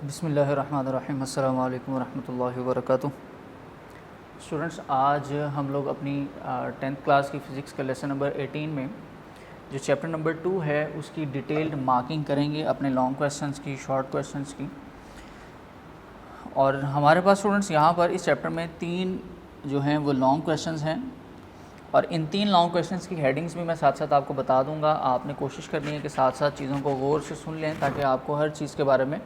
बिस्मिल्लाहिर्रहमानिर्रहीम अस्सलामु अलैकुम वरहमतुल्लाहि वबरकातुहू। स्टूडेंट्स, आज हम लोग अपनी 10th क्लास की फ़िज़िक्स का लेसन नंबर 18 में जो चैप्टर नंबर 2 है उसकी डिटेल्ड मार्किंग करेंगे, अपने लॉन्ग क्वेश्चंस की, शॉर्ट क्वेश्चंस की। और हमारे पास स्टूडेंट्स यहाँ पर इस चैप्टर में 3 जो हैं वो लॉन्ग क्वेश्चंस हैं, और इन 3 लॉन्ग क्वेश्चंस की हेडिंग्स भी मैं साथ साथ आपको बता दूंगा। आपने कोशिश करनी है कि साथ साथ चीज़ों को गौर से सुन लें, ताकि आपको हर चीज़ के बारे में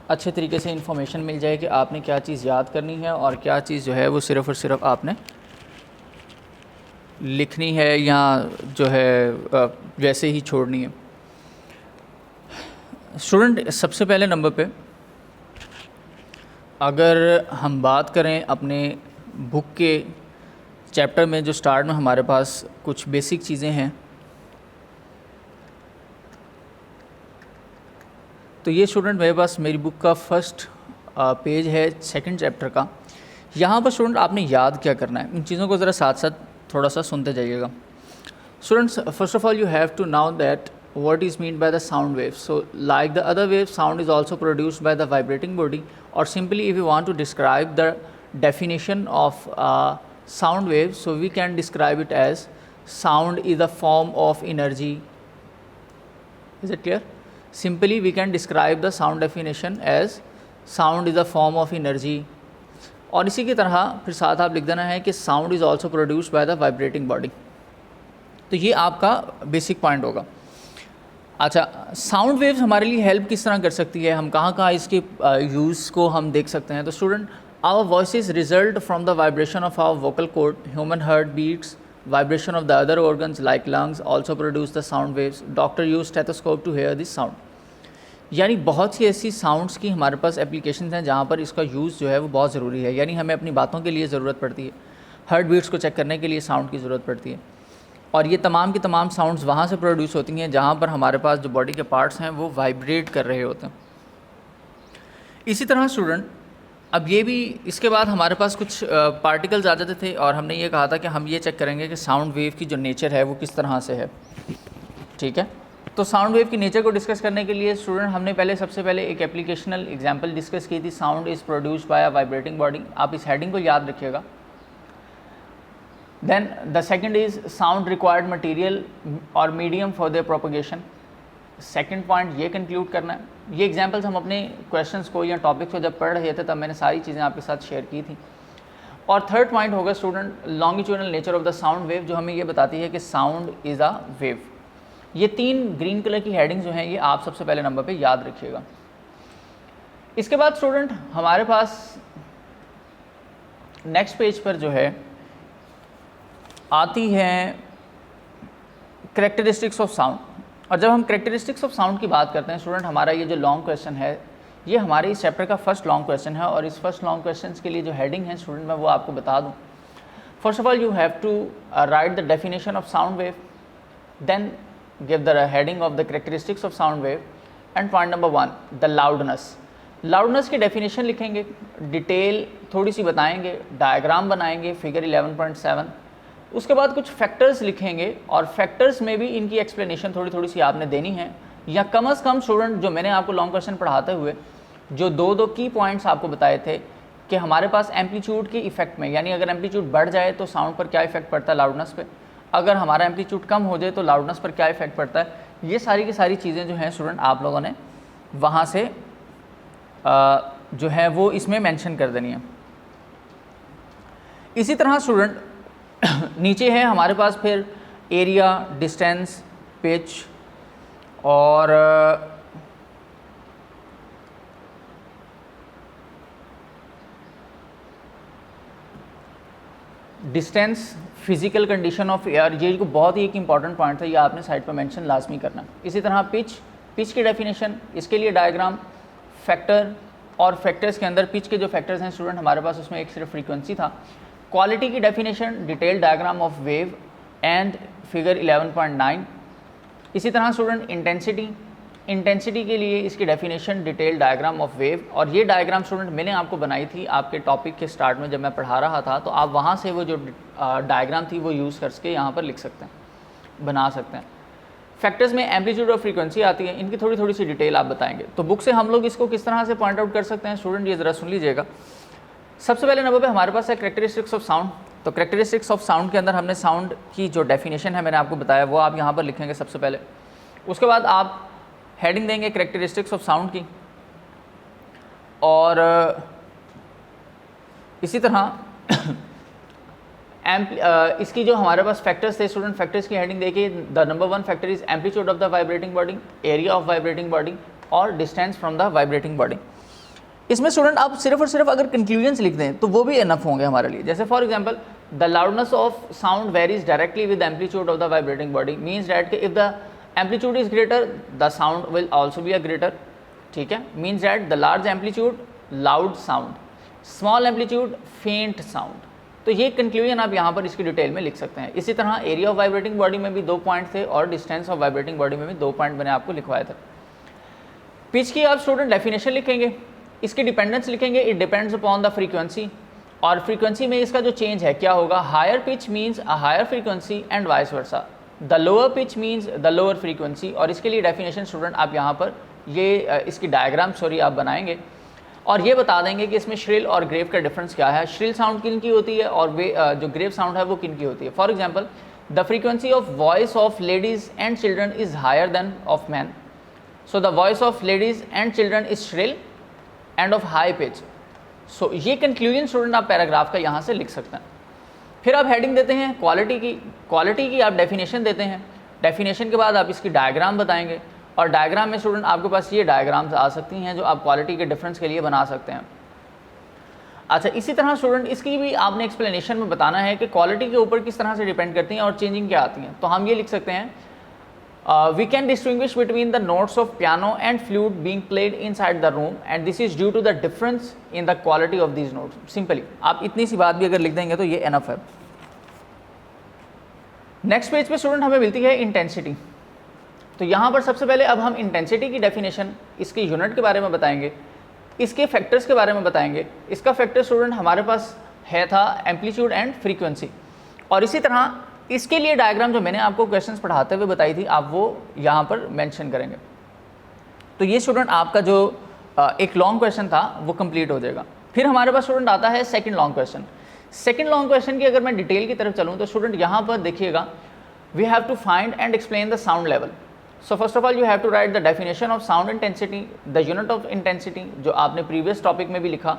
अच्छे तरीके से इन्फॉर्मेशन मिल जाए कि आपने क्या चीज़ याद करनी है और क्या चीज़ जो है वो सिर्फ़ और सिर्फ आपने लिखनी है या जो है वैसे ही छोड़नी है। स्टूडेंट, सबसे पहले नंबर पे अगर हम बात करें अपने बुक के चैप्टर में, जो स्टार्ट में हमारे पास कुछ बेसिक चीज़ें हैं, तो ये स्टूडेंट मेरे पास मेरी बुक का फर्स्ट पेज है 2nd चैप्टर का। यहाँ पर स्टूडेंट आपने याद क्या करना है, इन चीज़ों को ज़रा साथ साथ थोड़ा सा सुनते जाइएगा। Students, first of all you have to know that what is meant by the sound wave. So like the other wave, sound is also produced by the vibrating body, or simply if you want to describe the definition of sound wave, so we can describe it as sound is a form of energy. Is it clear? Simply we can describe the sound definition as sound is a form of energy. और इसी की तरह फिर साथ आप लिख देना है कि sound is also produced by the vibrating body. तो ये आपका बेसिक पॉइंट होगा। अच्छा, साउंड वेव्स हमारे लिए हेल्प किस तरह कर सकती है, हम कहाँ कहाँ इसके यूज़ को हम देख सकते हैं। तो student, our voices result from the vibration of our vocal cord, human heart beats, vibration of the other organs like lungs also produce the sound waves. Doctor use stethoscope to hear this sound. यानी बहुत सी ऐसी sounds की हमारे पास applications हैं जहाँ पर इसका use जो है वो बहुत ज़रूरी है। यानी हमें अपनी बातों के लिए ज़रूरत पड़ती है, हार्ट बीट्स को चेक करने के लिए साउंड की ज़रूरत पड़ती है, और ये तमाम की तमाम साउंड्स वहाँ से प्रोड्यूस होती हैं जहाँ पर हमारे पास जो बॉडी के पार्ट्स हैं वो वाइब्रेट कर रहे होते हैं। इसी तरह स्टूडेंट, अब ये भी इसके बाद हमारे पास कुछ पार्टिकल्स आ जाते थे, और हमने ये कहा था कि हम ये चेक करेंगे कि साउंड वेव की जो नेचर है वो किस तरह से है। ठीक है, तो साउंड वेव की नेचर को डिस्कस करने के लिए स्टूडेंट हमने सबसे पहले एक एप्लीकेशनल एग्जाम्पल डिस्कस की थी, sound is produced by a vibrating body. आप इस हेडिंग को याद रखिएगा। Then the second is sound required material or medium for their propagation. Second point ये कंक्लूड करना है। ये एग्जांपल्स हम अपने क्वेश्चंस को या टॉपिक्स को जब पढ़ रहे थे तब मैंने सारी चीज़ें आपके साथ शेयर की थी। और थर्ड पॉइंट होगा student longitudinal nature of the sound wave, जो हमें ये बताती है कि साउंड इज़ अ वेव। ये 3 ग्रीन कलर की हेडिंग्स जो हैं ये आप सबसे पहले नंबर पर याद रखिएगा। इसके बाद स्टूडेंट हमारे पास नेक्स्ट पेज पर जो है आती है करेक्टरिस्टिक्स ऑफ साउंड। और जब हम करेक्टरिस्टिक्स ऑफ साउंड की बात करते हैं स्टूडेंट, हमारा ये जो लॉन्ग क्वेश्चन है ये हमारे इस चैप्टर का फर्स्ट लॉन्ग क्वेश्चन है, और इस फर्स्ट लॉन्ग क्वेश्चन के लिए जो हेडिंग है स्टूडेंट मैं वो आपको बता दूं। First of all you have to write the definition of sound wave, then give the heading of the characteristics of sound wave, and point number 1 the loudness. Loudness की डेफिनेशन लिखेंगे, detail थोड़ी सी बताएंगे, डायग्राम बनाएंगे figure 11.7। उसके बाद कुछ factors लिखेंगे, और फैक्टर्स में भी इनकी एक्सप्लेनेशन थोड़ी थोड़ी सी आपने देनी है, या कम अज़ कम स्टूडेंट जो मैंने आपको लॉन्ग क्वेश्चन पढ़ाते हुए जो 2 की पॉइंट्स आपको बताए थे कि हमारे पास एम्पलीट्यूड के इफेक्ट में, यानी अगर एम्पलीट्यूड बढ़ जाए तो साउंड पर क्या इफेक्ट पड़ता है लाउडनेस पे, अगर हमारा एम्पलीट्यूड कम हो जाए तो लाउडनेस पर क्या इफेक्ट पड़ता है, ये सारी की सारी चीज़ें जो हैं स्टूडेंट आप लोगों ने वहाँ से जो है वो इसमें मेंशन कर देनी है। इसी तरह स्टूडेंट नीचे है हमारे पास फिर एरिया, डिस्टेंस, पिच, और distance, physical condition of air, ये को बहुत ही एक इंपॉर्टेंट पॉइंट था, ये आपने साइड पर मेंशन लाजमी करना। इसी तरह पिच की डेफिनेशन, इसके लिए डायग्राम, फैक्टर, और फैक्टर्स के अंदर पिच के जो फैक्टर्स हैं स्टूडेंट हमारे पास उसमें एक सिर्फ फ्रीक्वेंसी था। क्वालिटी की definition, detail diagram of wave and figure 11.9। इसी तरह स्टूडेंट इंटेंसिटी के लिए इसकी definition, detail diagram of wave, और ये डायग्राम स्टूडेंट मैंने आपको बनाई थी आपके टॉपिक के स्टार्ट में जब मैं पढ़ा रहा था, तो आप वहाँ से वो जो डायग्राम थी वो यूज़ करके यहाँ पर लिख सकते हैं, बना सकते हैं। फैक्टर्स में एम्पलीट्यूड और फ्रीक्वेंसी आती है, इनकी थोड़ी थोड़ी सी डिटेल आप बताएंगे। तो बुक से हम लोग इसको किस तरह से पॉइंट आउट कर सकते हैं स्टूडेंट, ये ज़रा सुन लीजिएगा। सबसे पहले नंबर पे हमारे पास है कैरेक्टरिस्टिक्स ऑफ साउंड। तो कैरेक्टरिस्टिक्स ऑफ साउंड के अंदर हमने साउंड की जो डेफिनेशन है मैंने आपको बताया वो आप यहाँ पर लिखेंगे सबसे पहले। उसके बाद आप हेडिंग देंगे कैरेक्टरिस्टिक्स ऑफ साउंड की, और इसी तरह इसकी जो हमारे पास फैक्टर्स थे स्टूडेंट, फैक्टर्स की हेडिंग देखिए, the number 1 factor is amplitude of the vibrating body, area of vibrating body और distance from the vibrating body. इसमें स्टूडेंट आप सिर्फ और सिर्फ अगर कंक्लूजन्स लिख दें तो वो भी इनफ होंगे हमारे लिए। जैसे for example, the loudness of sound varies directly with amplitude of the vibrating body, means that कि if the amplitude is greater the sound will also be a greater, ठीक है। Means that the large amplitude loud sound, small amplitude faint sound. तो ये conclusion आप यहाँ पर इसकी detail में लिख सकते हैं। इसी तरह एरिया ऑफ वाइब्रेटिंग बॉडी में भी 2 पॉइंट थे और डिस्टेंस ऑफ वाइब्रेटिंग बॉडी में भी 2 पॉइंट मैंने आपको लिखवाए थे। पिच की आप स्टूडेंट डेफिनेशन लिखेंगे, इसकी डिपेंडेंस लिखेंगे, it depends upon the frequency, और फ्रीक्वेंसी में इसका जो चेंज है क्या होगा, higher pitch means a higher frequency and vice versa, the lower pitch means the lower frequency. और इसके लिए डेफिनेशन स्टूडेंट आप यहाँ पर ये इसकी डायग्राम आप बनाएंगे और ये बता देंगे कि इसमें श्रिल और ग्रेव का डिफरेंस क्या है, श्रिल साउंड किन की होती है और जो ग्रेव साउंड है वो किन की होती है। For example, the frequency of voice of ladies and children is higher than of man, so the voice of ladies and children is shrill and of high pitch. So ये conclusion student आप paragraph का यहाँ से लिख सकते हैं। फिर आप हेडिंग देते हैं क्वालिटी की आप डेफिनेशन देते हैं, डेफिनेशन के बाद आप इसकी डायग्राम बताएंगे, और डायग्राम में स्टूडेंट आपके पास ये डायग्राम्स आ सकती हैं जो आप क्वालिटी के डिफरेंस के लिए बना सकते हैं। अच्छा, इसी तरह स्टूडेंट इसकी भी आपने एक्सप्लेनेशन में बताना है कि क्वालिटी के ऊपर किस तरह से डिपेंड करती हैं और चेंजिंग क्या आती हैं। तो हम ये लिख सकते हैं, we can distinguish between the notes of piano and flute being played inside the room and this is due to the difference in the quality of these notes. Simply आप इतनी सी बात भी अगर लिख देंगे तो ये एनफ है। नेक्स्ट पेज पे स्टूडेंट हमें मिलती है इंटेंसिटी। तो यहाँ पर सबसे पहले अब हम इंटेंसिटी की डेफिनेशन, इसके यूनिट के बारे में बताएंगे, इसके फैक्टर्स के बारे में बताएंगे। इसका फैक्टर स्टूडेंट हमारे पास है था एम्पलीट्यूड एंड फ्रीक्वेंसी, और इसी तरह इसके लिए डायग्राम जो मैंने आपको क्वेश्चंस पढ़ाते हुए बताई थी आप वो यहाँ पर मेंशन करेंगे। तो ये स्टूडेंट आपका जो एक लॉन्ग क्वेश्चन था वो कंप्लीट हो जाएगा। फिर हमारे पास स्टूडेंट आता है second long question. Second long question की अगर मैं डिटेल की तरफ चलूँ तो स्टूडेंट यहाँ पर देखिएगा, we have to find and explain the sound level. So first of all you have to write the definition of sound intensity, the unit of intensity जो आपने प्रीवियस टॉपिक में भी लिखा।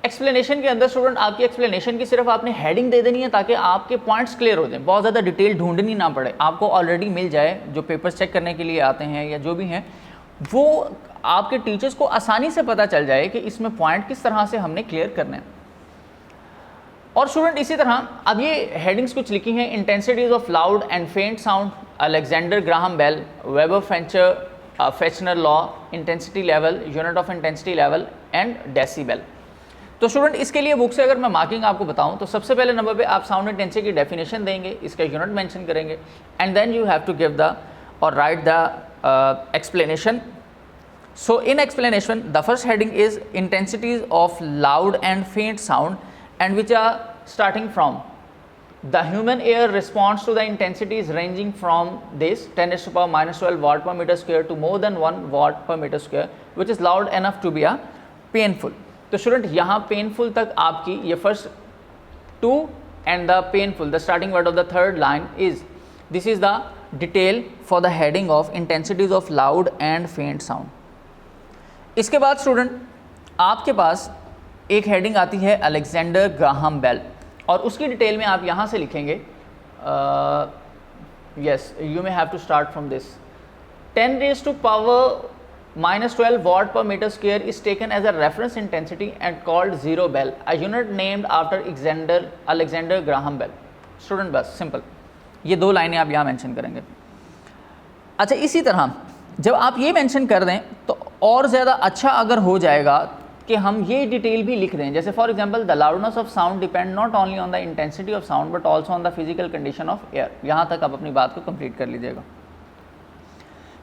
एक्सप्लेनेशन के अंदर स्टूडेंट आपकी एक्सप्लेनेशन की सिर्फ आपने हेडिंग दे देनी है ताकि आपके पॉइंट्स क्लियर हो जाए, बहुत ज़्यादा डिटेल ढूंढनी ना पड़े, आपको ऑलरेडी मिल जाए। जो पेपर्स चेक करने के लिए आते हैं या जो भी हैं वो आपके टीचर्स को आसानी से पता चल जाए कि इसमें पॉइंट किस तरह से हमने क्लियर करने हैं। और स्टूडेंट इसी तरह अब ये हेडिंग्स कुछ लिखी हैं, intensities of loud and faint sound, Alexander Graham Bell, Weber Fechner law, intensity level, unit of intensity level and decibel. तो स्टूडेंट इसके लिए बुक से अगर मैं मार्किंग आपको बताऊं तो सबसे पहले नंबर पे आप साउंड इंटेंसिटी की डेफिनेशन देंगे, इसका यूनिट मेंशन करेंगे, and then you have to give the और write the explanation. So in explanation the first heading is intensities of loud and faint sound and which are starting from the human ear responds to the intensities ranging from this 10 to the power minus 12 watt per meter square to more than 1 watt per meter square which is loud enough to be a painful। तो student यहाँ painful तक आपकी ये first 2 and the painful, the starting word of the third line is, this is the detail for the heading of intensities of loud and faint sound। इसके बाद student आपके पास एक heading आती है अलेक्जेंडर ग्राहम बेल, और उसकी detail में आप यहाँ से लिखेंगे, yes you may have to start from this, 10 raised to power minus 12 watt per meter square is taken as a reference intensity and called zero bell, a unit named after Alexander Graham Bell। Student बस simple ये 2 लाइनें आप यहाँ mention करेंगे। अच्छा, इसी तरह जब आप ये मेंशन कर दें तो और ज़्यादा अच्छा अगर हो जाएगा कि हम ये डिटेल भी लिख दें, जैसे for example the loudness of sound depend not only on the intensity of sound but also on the physical condition of air. यहाँ तक आप अपनी बात को कंप्लीट कर लीजिएगा।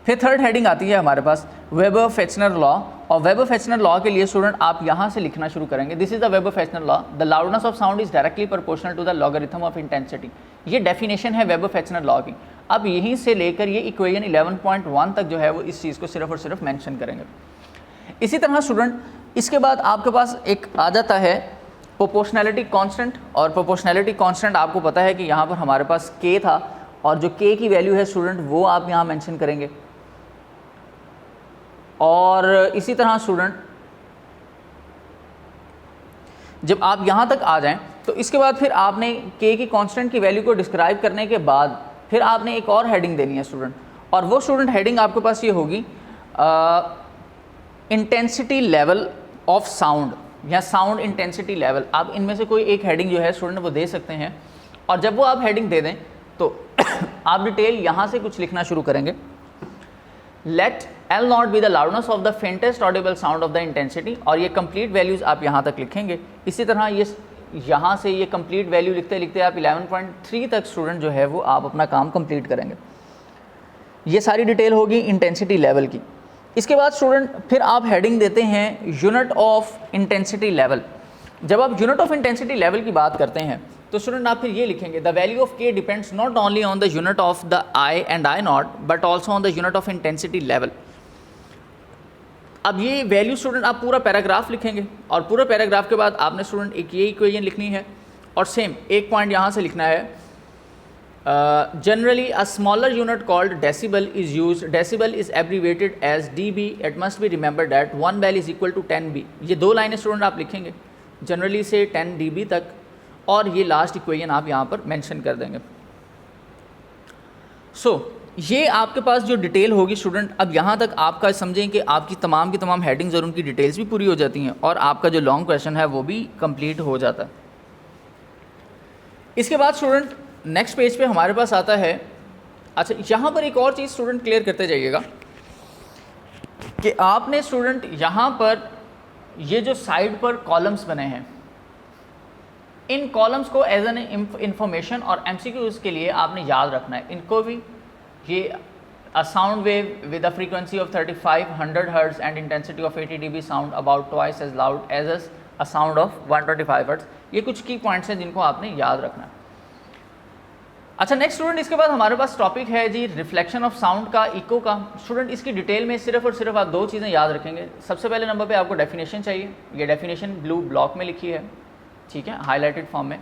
फिर थर्ड हेडिंग आती है हमारे पास वेबर फेचनर लॉ, और वेबर फेचनर लॉ के लिए स्टूडेंट आप यहाँ से लिखना शुरू करेंगे, this is the Weber Fechner law, the loudness of sound is directly proportional to the logarithm of intensity. ये डेफिनेशन है वेबर फेचनर लॉ की। अब यहीं से लेकर ये इक्वेशन 11.1 तक जो है वो इस चीज़ को सिर्फ और सिर्फ मेंशन करेंगे। इसी तरह स्टूडेंट इसके बाद आपके पास एक आ जाता है प्रोपोर्शनैलिटी कांस्टेंट, और प्रोपोर्शनैलिटी कांस्टेंट आपको पता है कि यहाँ पर हमारे पास k था, और जो k की वैल्यू है स्टूडेंट वो आप यहाँ मेंशन करेंगे। और इसी तरह स्टूडेंट जब आप यहाँ तक आ जाएं तो इसके बाद फिर आपने k की कांस्टेंट की वैल्यू को डिस्क्राइब करने के बाद फिर आपने एक और हेडिंग देनी है स्टूडेंट, और वो स्टूडेंट हेडिंग आपके पास ये होगी इंटेंसिटी लेवल ऑफ साउंड या साउंड इंटेंसिटी लेवल। आप इनमें से कोई एक हेडिंग जो है स्टूडेंट वो दे सकते हैं, और जब वो आप हेडिंग दे दें तो आप डिटेल यहाँ से कुछ लिखना शुरू करेंगे। Let L not be the loudness of the faintest audible sound of the intensity, और ये कंप्लीट वैल्यूज़ आप यहाँ तक लिखेंगे। इसी तरह ये यहाँ से ये कंप्लीट वैल्यू लिखते लिखते आप 11.3 तक स्टूडेंट जो है वो आप अपना काम कंप्लीट करेंगे। ये सारी डिटेल होगी इंटेंसिटी लेवल की। इसके बाद स्टूडेंट फिर आप हेडिंग देते हैं यूनिट ऑफ इंटेंसिटी लेवल। जब आप यूनिट ऑफ इंटेंसिटी लेवल की बात करते हैं तो स्टूडेंट आप फिर ये लिखेंगे the value of k depends not only on the unit of the I and I not but also on the unit of intensity level. अब ये वैल्यू स्टूडेंट आप पूरा पैराग्राफ लिखेंगे, और पूरा पैराग्राफ के बाद आपने स्टूडेंट एक ये इक्वेशन लिखनी है, और सेम एक पॉइंट यहाँ से लिखना है generally a smaller unit called decibel is used. Decibel is abbreviated as dB. It must be remembered that 1 bell is equal to 10 b. ये दो लाइनें स्टूडेंट आप लिखेंगे जनरली से 10 dB तक, और ये लास्ट इक्वेशन आप यहाँ पर मेंशन कर देंगे। ये आपके पास जो डिटेल होगी स्टूडेंट, अब यहाँ तक आपका समझें कि आपकी तमाम की तमाम हेडिंग्स और उनकी डिटेल्स भी पूरी हो जाती हैं, और आपका जो लॉन्ग क्वेश्चन है वो भी कंप्लीट हो जाता है। इसके बाद स्टूडेंट नेक्स्ट पेज पे हमारे पास आता है, अच्छा यहाँ पर एक और चीज़ स्टूडेंट क्लियर करते जाइएगा कि आपने स्टूडेंट यहाँ पर ये जो साइड पर कॉलम्स बने हैं, इन कॉलम्स को एज एन इंफॉर्मेशन और एमसीक्यूज के लिए आपने याद रखना है। इनको भी ये a sound wave with a frequency of 3500 hertz and intensity of 80 dB sound about twice as loud as a sound of 125 hertz. ये कुछ की पॉइंट्स हैं जिनको आपने याद रखना है। अच्छा नेक्स्ट स्टूडेंट इसके बाद हमारे पास टॉपिक है जी रिफ्लेक्शन ऑफ साउंड का, इको का। स्टूडेंट इसकी डिटेल में सिर्फ और सिर्फ आप दो चीज़ें याद रखेंगे। सबसे पहले नंबर पे आपको डेफिनेशन चाहिए, ये डेफिनेशन ब्लू ब्लॉक में लिखी है, ठीक है, हाईलाइटेड फॉर्म में।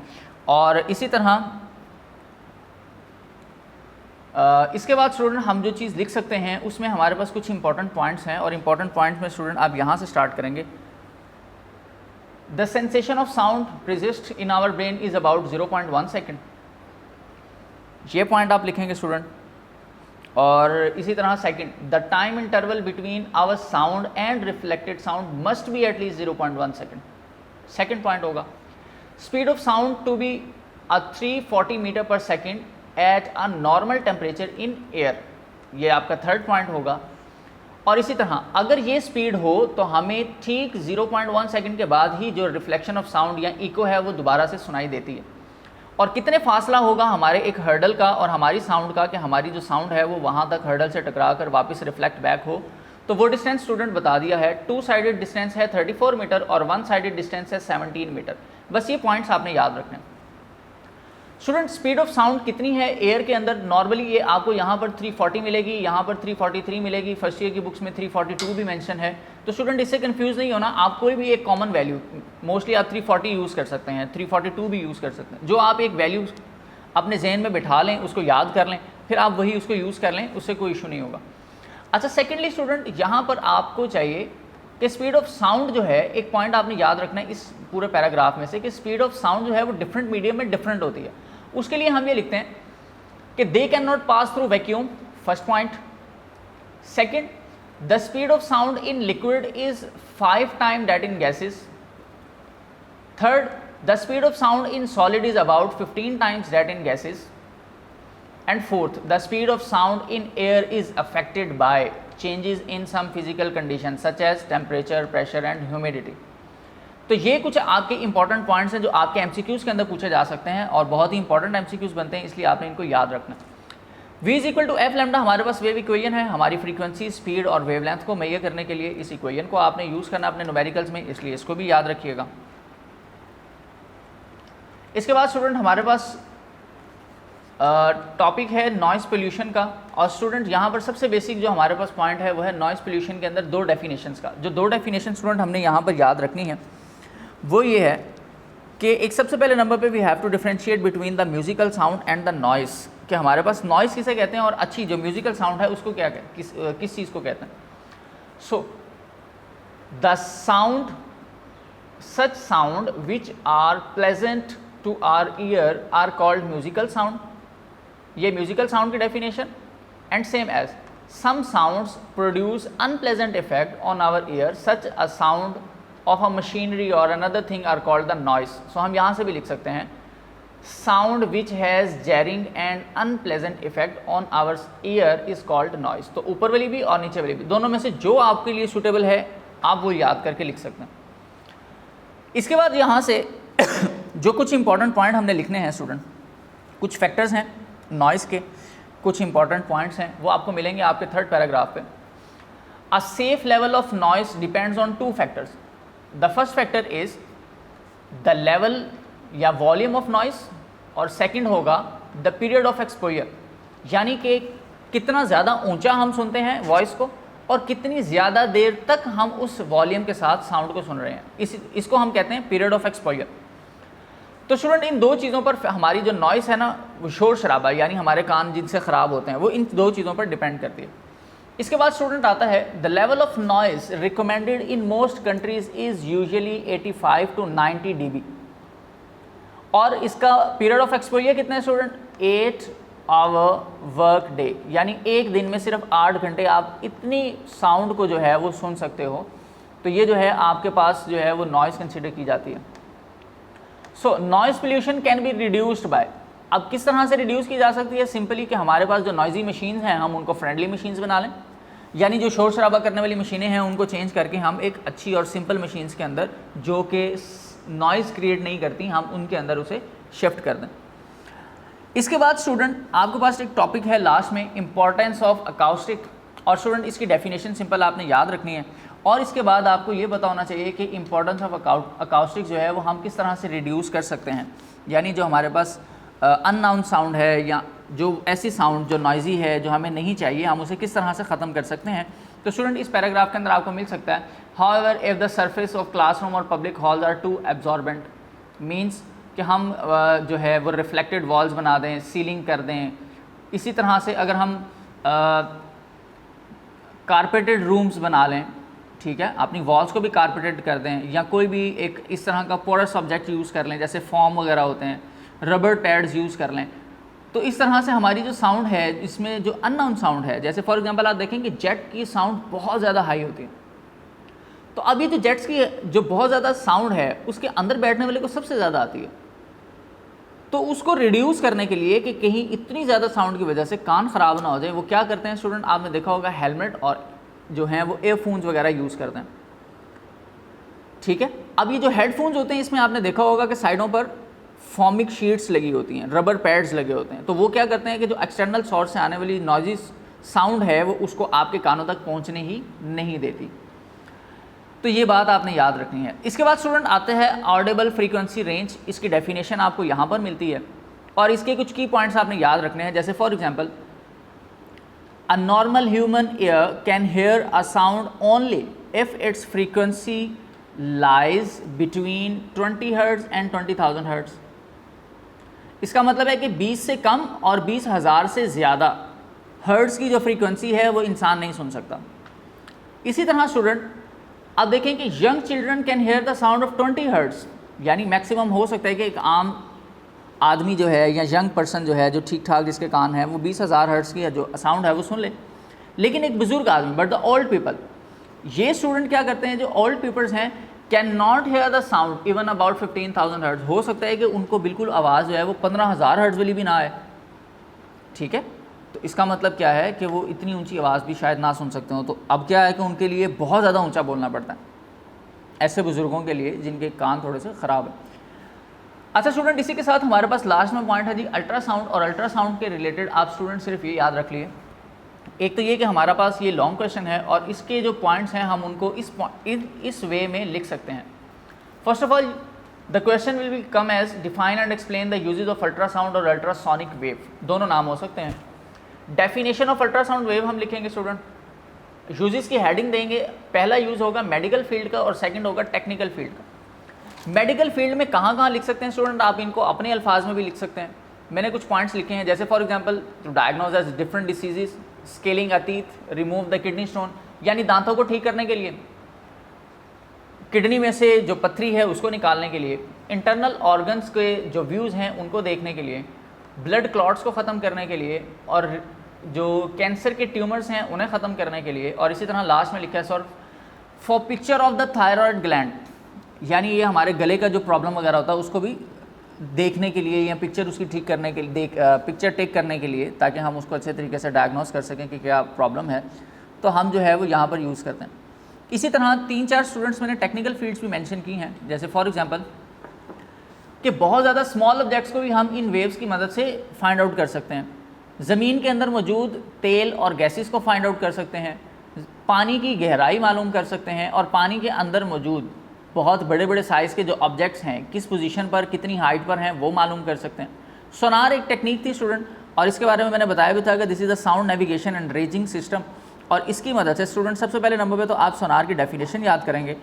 और इसी तरह इसके बाद स्टूडेंट हम जो चीज़ लिख सकते हैं उसमें हमारे पास कुछ इंपॉर्टेंट पॉइंट्स हैं, और इंपॉर्टेंट पॉइंट्स में स्टूडेंट आप यहाँ से स्टार्ट करेंगे। The sensation of sound persist in our brain is about 0.1 second, ये पॉइंट आप लिखेंगे स्टूडेंट। और इसी तरह second, the time interval between our sound and reflected sound must be at least 0.1 second, second point होगा। Speed of sound to be 340 metre per second at a normal temperature in air, ये आपका third point होगा। और इसी तरह अगर ये speed हो तो हमें ठीक 0.1 सेकेंड के बाद ही जो रिफ्लेक्शन ऑफ साउंड या इको है वो दोबारा से सुनाई देती है। और कितने फासला होगा हमारे एक हर्डल का और हमारी साउंड का कि हमारी जो साउंड है वो वहाँ तक हर्डल से टकरा कर वापस रिफ्लेक्ट बैक हो, तो वो डिस्टेंस स्टूडेंट बता दिया है। 2 साइडेड डिस्टेंस है 34 मीटर और 1 साइडेड डिस्टेंस है 17 मीटर। बस ये पॉइंट्स आपने याद रखने हैं। स्टूडेंट स्पीड ऑफ साउंड कितनी है एयर के अंदर, नॉर्मली ये आपको यहाँ पर 340 मिलेगी, यहाँ पर 343 मिलेगी, फर्स्ट ईयर की बुक्स में 342 भी मेंशन है। तो स्टूडेंट इससे कंफ्यूज नहीं होना, आप कोई भी एक कॉमन वैल्यू, मोस्टली आप 340 यूज़ कर सकते हैं, 342 भी यूज़ कर सकते हैं, जो आप एक वैल्यू अपने जहन में बिठा लें, उसको याद कर लें, फिर आप वही उसको यूज़ कर लें, उससे कोई इशू नहीं होगा। अच्छा सेकेंडली स्टूडेंट यहाँ पर आपको चाहिए कि स्पीड ऑफ साउंड जो है, एक पॉइंट आपने याद रखना है इस पूरे पैराग्राफ में से कि स्पीड ऑफ साउंड जो है वो डिफरेंट मीडियम में डिफरेंट होती है। उसके लिए हम ये लिखते हैं कि they can not pass through vacuum, first point. Second, the speed of sound in liquid is 5 time that in gases. Third, the speed of sound in solid is about 15 times that in gases. And fourth, the speed of sound in air is affected by changes in some physical condition such as temperature, pressure and humidity. तो ये कुछ आपके important points हैं जो आपके MCQs के अंदर पूछे जा सकते हैं और बहुत ही इंपॉर्टेंट एमसीक्यूज़ बनते हैं, इसलिए आपने इनको याद रखना है। v is equal to F lambda हमारे पास वेव इक्वेशन है, हमारी फ्रीक्वेंसी, स्पीड और वेवलेंथ को मेजर करने के लिए इस इक्वेशन को आपने यूज़ करना अपने न्यूमेरिकल्स में, इसलिए इसको भी याद रखिएगा। इसके बाद स्टूडेंट हमारे पास टॉपिक है नॉइज़ पोल्यूशन का। और स्टूडेंट यहाँ पर सबसे बेसिक जो हमारे पास पॉइंट है वो है नॉइज़ पोल्यूशन के अंदर दो डेफिनेशंस का। जो दो डेफिनेशन स्टूडेंट हमने यहाँ पर याद रखनी है वो ये है कि एक सबसे पहले नंबर पे we have to differentiate between the musical sound and the noise, कि हमारे पास नॉइज़ किसे कहते हैं और अच्छी जो म्यूजिकल साउंड है उसको क्या किस चीज़ को कहते हैं। So the sound, such sound which are pleasant to our ear are called musical sound. ये म्यूजिकल साउंड की definition. And same as some sounds produce unpleasant effect on our ear such a sound of a machinery और another thing are called the noise. So हम यहाँ से भी लिख सकते हैं sound which has jarring and unpleasant effect on our ear is called noise. तो ऊपर वाली भी और नीचे वाली भी, दोनों में से जो आपके लिए सूटेबल है आप वो याद करके लिख सकते हैं। इसके बाद यहाँ से जो कुछ इंपॉर्टेंट पॉइंट हमने लिखने हैं स्टूडेंट, कुछ फैक्टर्स हैं नॉइज़ के, कुछ इंपॉर्टेंट पॉइंट्स हैं, वो आपको मिलेंगे आपके थर्ड पैराग्राफ पे। A safe level of noise depends on two factors. The first factor is the level या वॉल्यूम ऑफ नॉइस, और सेकंड होगा द पीरियड ऑफ एक्सपोजर, यानी कि कितना ज़्यादा ऊंचा हम सुनते हैं वॉइस को और कितनी ज़्यादा देर तक हम उस वॉल्यूम के साथ साउंड को सुन रहे हैं, इसको हम कहते हैं पीरियड ऑफ एक्सपोजर। तो स्टूडेंट इन दो चीज़ों पर हमारी जो नॉइस है ना, वो शोर शराबा यानी हमारे कान जिनसे ख़राब होते हैं, वो इन दो चीज़ों पर डिपेंड करती है। इसके बाद स्टूडेंट आता है the level of noise recommended in most countries is usually 85 to 90 dB, और इसका पीरियड ऑफ एक्सपोजर कितना है स्टूडेंट, 8 आवर वर्क डे, यानी एक दिन में सिर्फ 8 घंटे आप इतनी साउंड को जो है वो सुन सकते हो। तो ये जो है आपके पास जो है वो नॉइस कंसिडर की जाती है। So noise pollution can be reduced by, अब किस तरह से रिड्यूस की जा सकती है, सिंपली कि हमारे पास जो नॉइजी मशीन्स हैं हम उनको फ्रेंडली मशीन्स बना लें, यानी जो शोर शराबा करने वाली मशीनें हैं उनको चेंज करके हम एक अच्छी और सिंपल मशीन्स के अंदर जो कि नॉइज़ क्रिएट नहीं करती, हम उनके अंदर उसे शिफ्ट कर दें। इसके बाद स्टूडेंट आपके पास एक टॉपिक है लास्ट में, इंपॉर्टेंस ऑफ अकाउस्टिक, और स्टूडेंट इसकी डेफिनेशन सिंपल आपने याद रखनी है। और इसके बाद आपको ये पता होना चाहिए कि इंपॉर्टेंस ऑफ अकाउस्टिक जो है वो हम किस तरह से रिड्यूस कर सकते हैं, यानी जो हमारे पास अननाउन साउंड है या जो ऐसी साउंड जो नॉइजी है जो हमें नहीं चाहिए, हम उसे किस तरह से ख़त्म कर सकते हैं। तो स्टूडेंट इस पैराग्राफ के अंदर आपको मिल सकता है, however if the surface of classroom और public halls are too absorbent, means कि हम जो है वो रिफ्लेक्टेड वॉल्स बना दें, सीलिंग कर दें। इसी तरह से अगर हम कारपेटेड रूम्स बना लें, ठीक है, अपनी वॉल्स को भी कारपेटेड कर दें, या कोई भी एक इस तरह का पोरस ऑब्जेक्ट यूज़ कर लें जैसे फॉर्म वगैरह होते हैं, रबर पैड्स यूज़ कर लें, तो इस तरह से हमारी जो साउंड है इसमें जो अननोन साउंड है, जैसे फॉर एग्जांपल आप देखेंगे जेट की साउंड बहुत ज़्यादा हाई होती है, तो अभी जो जेट्स की जो बहुत ज़्यादा साउंड है उसके अंदर बैठने वाले को सबसे ज़्यादा आती है। तो उसको रिड्यूस करने के लिए कि कहीं इतनी ज़्यादा साउंड की वजह से कान ख़राब ना हो जाए, वो क्या करते हैं स्टूडेंट, आपने देखा होगा हेलमेट और जो हैं वो एयरफोन्स वगैरह यूज़ करते हैं, ठीक है। अब ये जो हेडफोन्स होते हैं इसमें आपने देखा होगा कि साइडों पर फॉर्मिक शीट्स लगी होती हैं, रबर पैड्स लगे होते हैं, तो वो क्या करते हैं कि जो एक्सटर्नल सोर्स से आने वाली नॉइजी साउंड है वो उसको आपके कानों तक पहुंचने ही नहीं देती। तो ये बात आपने याद रखनी है। इसके बाद स्टूडेंट आते हैं ऑडिबल फ्रीक्वेंसी रेंज, इसकी डेफिनेशन आपको यहाँ पर मिलती है और इसके कुछ की पॉइंट्स आपने याद रखने हैं। जैसे for example, a normal human ear can hear a sound only if it's frequency lies between 20 hertz and 20,000 hertz. इसका मतलब है कि 20 से कम और 20,000 से ज़्यादा हर्ट्ज की जो फ्रीक्वेंसी है वो इंसान नहीं सुन सकता। इसी तरह स्टूडेंट अब देखें कि young children can here the sound of 20 hertz, यानी मैक्सिमम हो सकता है कि एक आम आदमी जो है या यंग पर्सन जो है जो ठीक ठाक जिसके कान है वो 20,000 हर्ट्ज की जो साउंड है वो सुन ले। लेकिन एक बुजुर्ग आदमी, बट द ओल्ड पीपल, ये स्टूडेंट क्या करते हैं, जो ओल्ड पीपल्स हैं, can not here the sound even about 15,000 hertz. हो सकता है कि उनको बिल्कुल आवाज़ जो है वो 15,000 हर्ट्ज वाली भी ना आए, ठीक है। तो इसका मतलब क्या है कि वो इतनी ऊंची आवाज़ भी शायद ना सुन सकते हो। तो अब क्या है कि उनके लिए बहुत ज़्यादा ऊंचा बोलना पड़ता है, ऐसे बुज़ुर्गों के लिए जिनके कान थोड़े से ख़राब है। अच्छा स्टूडेंट, इसी के साथ हमारे पास लास्ट में पॉइंट है जी अल्ट्रासाउंड, और अल्ट्रासाउंड के रिलेटेड आप स्टूडेंट सिर्फ ये याद रख लिए, एक तो ये कि हमारा पास ये लॉन्ग क्वेश्चन है और इसके जो पॉइंट्स हैं हम उनको इस वे में लिख सकते हैं। First of all, the question will be come as define and explain the uses of ultrasound और अल्ट्रासोनिक वेव, दोनों नाम हो सकते हैं। डेफिनेशन ऑफ अल्ट्रासाउंड वेव हम लिखेंगे स्टूडेंट, यूजेस की हेडिंग देंगे, पहला यूज़ होगा मेडिकल फील्ड का और सेकंड होगा टेक्निकल फील्ड का। मेडिकल फील्ड में कहाँ कहाँ लिख सकते हैं स्टूडेंट, आप इनको अपने अल्फाज में भी लिख सकते हैं। मैंने कुछ पॉइंट्स लिखे हैं, जैसे for example to diagnose as different diseases, scaling अतीत, रिमूव द किडनी स्टोन, यानी दांतों को ठीक करने के लिए, किडनी में से जो पथरी है उसको निकालने के लिए, इंटरनल ऑर्गन्स के जो व्यूज़ हैं उनको देखने के लिए, ब्लड क्लॉट्स को ख़त्म करने के लिए, और जो कैंसर के ट्यूमर्स हैं उन्हें ख़त्म करने के लिए, और इसी तरह लास्ट में लिखा है sir for picture of the thyroid gland, यानी ये हमारे गले का जो प्रॉब्लम वगैरह होता है उसको भी देखने के लिए या पिक्चर उसकी ठीक करने के लिए, पिक्चर टेक करने के लिए, ताकि हम उसको अच्छे तरीके से डायग्नोस कर सकें कि क्या प्रॉब्लम है, तो हम जो है वो यहाँ पर यूज़ करते हैं। इसी तरह 3-4 स्टूडेंट्स मैंने टेक्निकल फील्ड्स भी मेंशन की हैं, जैसे फॉर एग्जांपल कि बहुत ज़्यादा स्मॉल ऑब्जेक्ट्स को भी हम इन वेव्स की मदद से फाइंड आउट कर सकते हैं। ज़मीन के अंदर मौजूद तेल और गैसेस को फाइंड आउट कर सकते हैं, पानी की गहराई मालूम कर सकते हैं, और पानी के अंदर मौजूद बहुत बड़े बड़े साइज़ के जो ऑब्जेक्ट्स हैं किस पोजीशन पर, कितनी हाइट पर हैं, वो मालूम कर सकते हैं। सोनार एक टेक्निक थी स्टूडेंट, और इसके बारे में मैंने बताया भी था कि this is a sound navigation and ranging system, और इसकी मदद से स्टूडेंट सबसे पहले नंबर पे तो आप सोनार की डेफिनेशन याद करेंगे,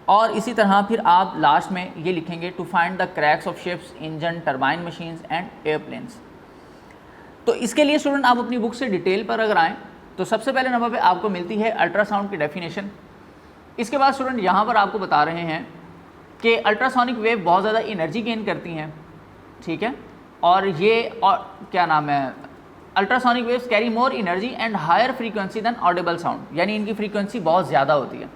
और इसी तरह फिर आप लास्ट में ये लिखेंगे to find the cracks of ships, engine, turbine machines and airplanes. तो इसके लिए स्टूडेंट आप अपनी बुक से डिटेल पर अगर आएँ तो सबसे पहले नंबर पे आपको मिलती है अल्ट्रासाउंड की डेफिनेशन। इसके बाद स्टूडेंट यहाँ पर आपको बता रहे हैं कि अल्ट्रासोनिक वेव बहुत ज़्यादा एनर्जी गेन करती हैं, ठीक है, और ये और क्या नाम है, ultrasonic waves carry more energy and higher frequency than audible sound, यानी इनकी फ्रीक्वेंसी बहुत ज़्यादा होती है।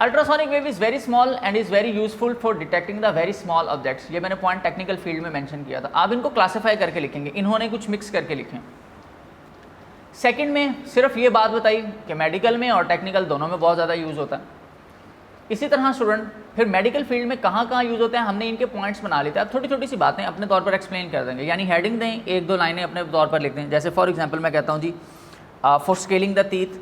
Ultrasonic wave is very small and is very useful for detecting the very small objects, ये मैंने पॉइंट टेक्निकल फील्ड में मेंशन किया था। आप इनको क्लासीफाई करके लिखेंगे, इन्होंने कुछ मिक्स करके लिखे। सेकंड में सिर्फ ये बात बताई कि मेडिकल में और टेक्निकल दोनों में बहुत ज़्यादा यूज़ होता है। इसी तरह स्टूडेंट फिर मेडिकल फील्ड में कहाँ कहाँ यूज़ होते हैं हमने इनके पॉइंट्स बना लेते हैं। आप छोटी छोटी सी बातें अपने तौर पर एक्सप्लेन कर देंगे, यानी हेडिंग दें, 1-2 लाइनें अपने तौर पर लिख दें। जैसे फॉर एग्जांपल मैं कहता हूँ जी फॉर स्केलिंग द टीथ,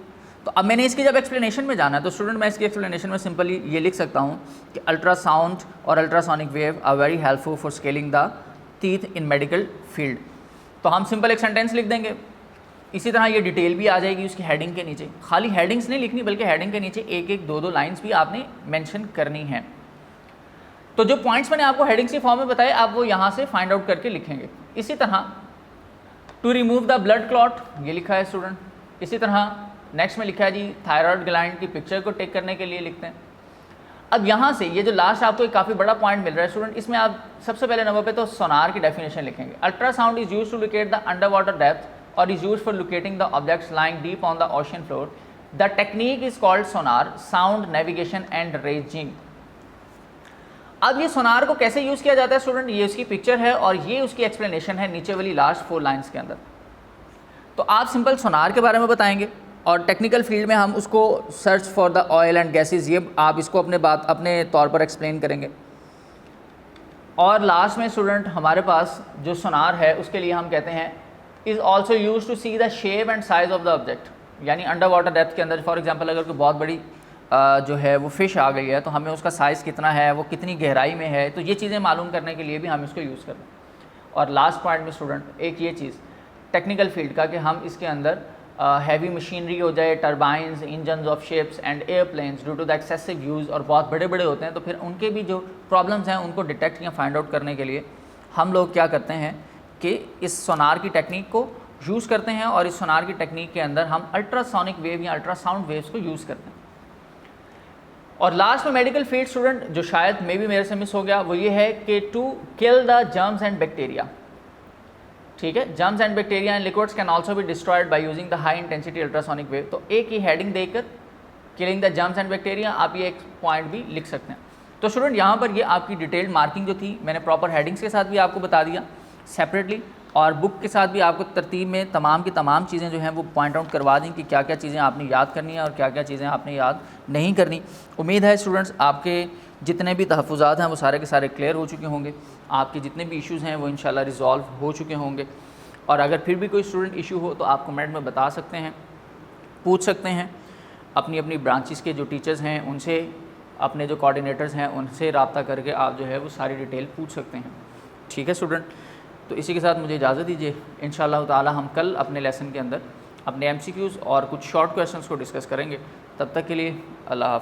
तो अब मैंने इसकी जब एक्सप्लेनेशन में जाना है तो स्टूडेंट मैं इसकी एक्सप्लेनेशन में सिंपली ये लिख सकता हूँ कि अल्ट्रासाउंड और ultrasonic wave are very helpful for scaling the teeth in medical field. तो हम सिंपल एक सेंटेंस लिख देंगे। इसी तरह ये डिटेल भी आ जाएगी उसकी हेडिंग के नीचे, खाली हेडिंग्स नहीं लिखनी बल्कि हेडिंग के नीचे 1-1, 2-2 लाइन्स भी आपने मेंशन करनी है। तो जो पॉइंट्स मैंने आपको हेडिंग्स के फॉर्म में बताए आप वो यहाँ से फाइंड आउट करके लिखेंगे। इसी तरह to remove the blood clot, ये लिखा है स्टूडेंट। इसी तरह नेक्स्ट में लिखा है जी थायराइड ग्लैंड की पिक्चर को टेक करने के लिए लिखते हैं। अब यहाँ से ये जो लास्ट आपको एक काफ़ी बड़ा पॉइंट मिल रहा है स्टूडेंट, इसमें आप सबसे पहले नंबर पे तो सोनार की डेफिनेशन लिखेंगे। Ultrasound is used to locate the under water depth और is used for locating the objects lying deep on the ocean floor. The technique is called sonar, sound navigation and ranging. अब ये सोनार को कैसे use किया जाता है student, ये उसकी पिक्चर है और ये उसकी एक्सप्लेनेशन है नीचे वाली लास्ट 4 लाइन्स के अंदर। तो आप सिंपल सोनार के बारे में बताएंगे और टेक्निकल फील्ड में हम उसको search for the oil and gases, ये आप इसको अपने तौर पर एक्सप्लेन करेंगे। और लास्ट में स्टूडेंट हमारे पास जो सोनार है उसके लिए हम कहते हैं is also use to see the shape and size of the object, यानी अंडर वाटर डेप्थ के अंदर फॉर एग्जांपल अगर कोई बहुत बड़ी जो है वो फ़िश आ गई है तो हमें उसका साइज़ कितना है, वो कितनी गहराई में है, तो ये चीज़ें मालूम करने के लिए भी हम इसको यूज़ करते हैं। और लास्ट पॉइंट में स्टूडेंट एक ये चीज़ टेक्निकल फील्ड का कि हम इसके अंदर हैवी मशीनरी हो जाए, turbines, engine of ships and airplanes due to the excessive use, और बहुत बड़े बड़े होते हैं तो फिर उनके भी जो प्रॉब्लम्स हैं उनको डिटेक्ट या फाइंड आउट करने के लिए हम लोग क्या करते हैं कि इस सोनार की टेक्निक को यूज़ करते हैं, और इस सोनार की टेक्निक के अंदर हम अल्ट्रासोनिक वेव या अल्ट्रासाउंड वेव्स को यूज़ करते हैं। और लास्ट में मेडिकल फील्ड स्टूडेंट जो शायद मे भी मेरे से मिस हो गया वो ये है कि to kill the germs and bacteria, ठीक है, germs and bacteria and liquids can also be destroyed by using the high intensity ultrasonic wave. तो एक ही हेडिंग देकर killing the germs and bacteria आप ये एक पॉइंट भी लिख सकते हैं। तो स्टूडेंट यहाँ पर ये आपकी डिटेल्ड मार्किंग जो थी मैंने प्रॉपर हेडिंग्स के साथ भी आपको बता दिया सेपरेटली, और बुक के साथ भी आपको तरतीब में तमाम की तमाम चीज़ें जो हैं वो पॉइंट आउट करवा दें कि क्या क्या चीज़ें आपने याद करनी है और क्या क्या चीज़ें आपने याद नहीं करनी। उम्मीद है स्टूडेंट्स आपके जितने भी तहफ़्फ़ुज़ात हैं वो सारे के सारे क्लियर हो चुके होंगे, आपके जितने भी इश्यूज़ हैं वो इंशाल्लाह रिज़ॉल्व हो चुके होंगे। और अगर फिर भी कोई स्टूडेंट इशू हो तो आप कमेंट में बता सकते हैं, पूछ सकते हैं, अपनी अपनी ब्रांचेस के जो टीचर्स हैं उनसे अपने जो कोऑर्डिनेटर्स हैं उनसे रब्ता करके आप जो है वो सारी डिटेल पूछ सकते हैं। ठीक है स्टूडेंट, तो इसी के साथ मुझे इजाज़त दीजिए। इंशाअल्लाह ताला हम कल अपने लेसन के अंदर अपने MCQs और कुछ शॉर्ट क्वेश्चंस को डिस्कस करेंगे। तब तक के लिए अल्लाह हाफ़िज़।